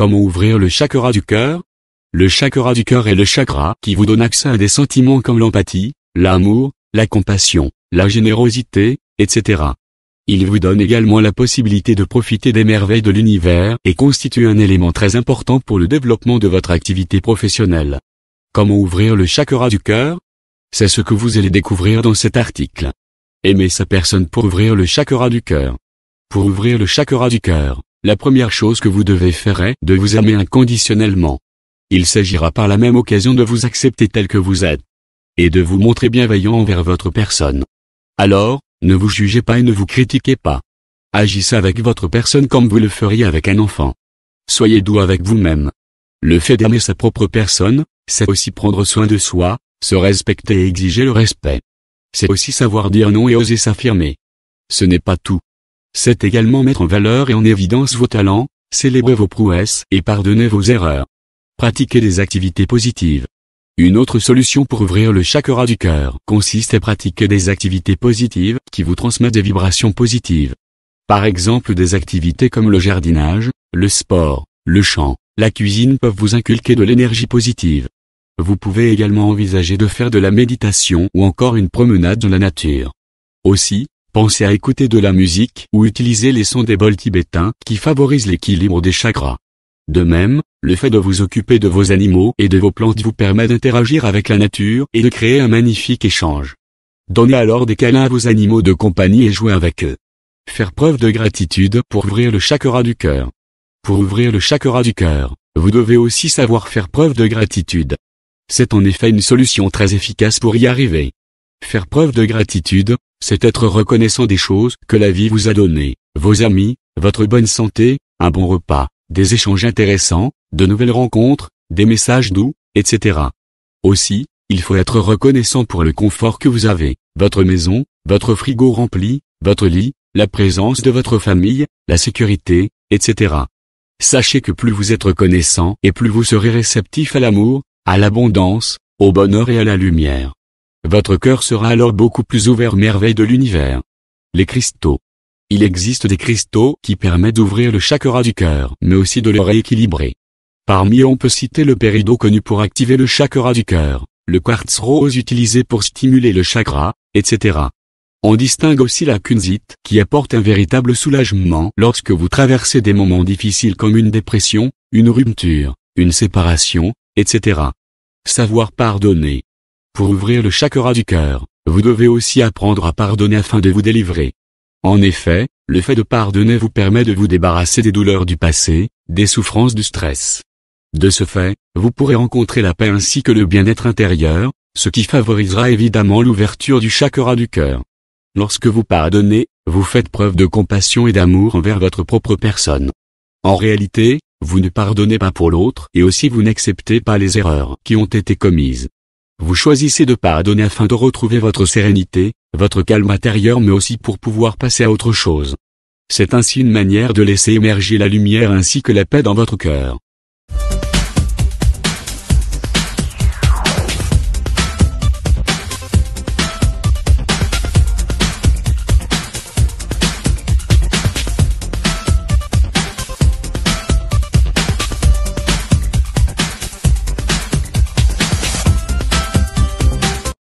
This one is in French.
Comment ouvrir le chakra du cœur? Le chakra du cœur est le chakra qui vous donne accès à des sentiments comme l'empathie, l'amour, la compassion, la générosité, etc. Il vous donne également la possibilité de profiter des merveilles de l'univers et constitue un élément très important pour le développement de votre activité professionnelle. Comment ouvrir le chakra du cœur? C'est ce que vous allez découvrir dans cet article. Aimer sa personne pour ouvrir le chakra du cœur. Pour ouvrir le chakra du cœur, la première chose que vous devez faire est de vous aimer inconditionnellement. Il s'agira par la même occasion de vous accepter tel que vous êtes et de vous montrer bienveillant envers votre personne. Alors, ne vous jugez pas et ne vous critiquez pas. Agissez avec votre personne comme vous le feriez avec un enfant. Soyez doux avec vous-même. Le fait d'aimer sa propre personne, c'est aussi prendre soin de soi, se respecter et exiger le respect. C'est aussi savoir dire non et oser s'affirmer. Ce n'est pas tout. C'est également mettre en valeur et en évidence vos talents, célébrer vos prouesses et pardonner vos erreurs. Pratiquer des activités positives. Une autre solution pour ouvrir le chakra du cœur consiste à pratiquer des activités positives qui vous transmettent des vibrations positives. Par exemple, des activités comme le jardinage, le sport, le chant, la cuisine peuvent vous inculquer de l'énergie positive. Vous pouvez également envisager de faire de la méditation ou encore une promenade dans la nature. Aussi, pensez à écouter de la musique ou utiliser les sons des bols tibétains qui favorisent l'équilibre des chakras. De même, le fait de vous occuper de vos animaux et de vos plantes vous permet d'interagir avec la nature et de créer un magnifique échange. Donnez alors des câlins à vos animaux de compagnie et jouez avec eux. Faire preuve de gratitude pour ouvrir le chakra du cœur. Pour ouvrir le chakra du cœur, vous devez aussi savoir faire preuve de gratitude. C'est en effet une solution très efficace pour y arriver. Faire preuve de gratitude, c'est être reconnaissant des choses que la vie vous a données, vos amis, votre bonne santé, un bon repas, des échanges intéressants, de nouvelles rencontres, des messages doux, etc. Aussi, il faut être reconnaissant pour le confort que vous avez, votre maison, votre frigo rempli, votre lit, la présence de votre famille, la sécurité, etc. Sachez que plus vous êtes reconnaissant et plus vous serez réceptif à l'amour, à l'abondance, au bonheur et à la lumière. Votre cœur sera alors beaucoup plus ouvert aux merveilles de l'univers. Les cristaux. Il existe des cristaux qui permettent d'ouvrir le chakra du cœur, mais aussi de le rééquilibrer. Parmi eux on peut citer le péridot connu pour activer le chakra du cœur, le quartz rose utilisé pour stimuler le chakra, etc. On distingue aussi la kunzite qui apporte un véritable soulagement lorsque vous traversez des moments difficiles comme une dépression, une rupture, une séparation, etc. Savoir pardonner. Pour ouvrir le chakra du cœur, vous devez aussi apprendre à pardonner afin de vous délivrer. En effet, le fait de pardonner vous permet de vous débarrasser des douleurs du passé, des souffrances du stress. De ce fait, vous pourrez rencontrer la paix ainsi que le bien-être intérieur, ce qui favorisera évidemment l'ouverture du chakra du cœur. Lorsque vous pardonnez, vous faites preuve de compassion et d'amour envers votre propre personne. En réalité, vous ne pardonnez pas pour l'autre et aussi vous n'acceptez pas les erreurs qui ont été commises. Vous choisissez de pardonner afin de retrouver votre sérénité, votre calme intérieur mais aussi pour pouvoir passer à autre chose. C'est ainsi une manière de laisser émerger la lumière ainsi que la paix dans votre cœur.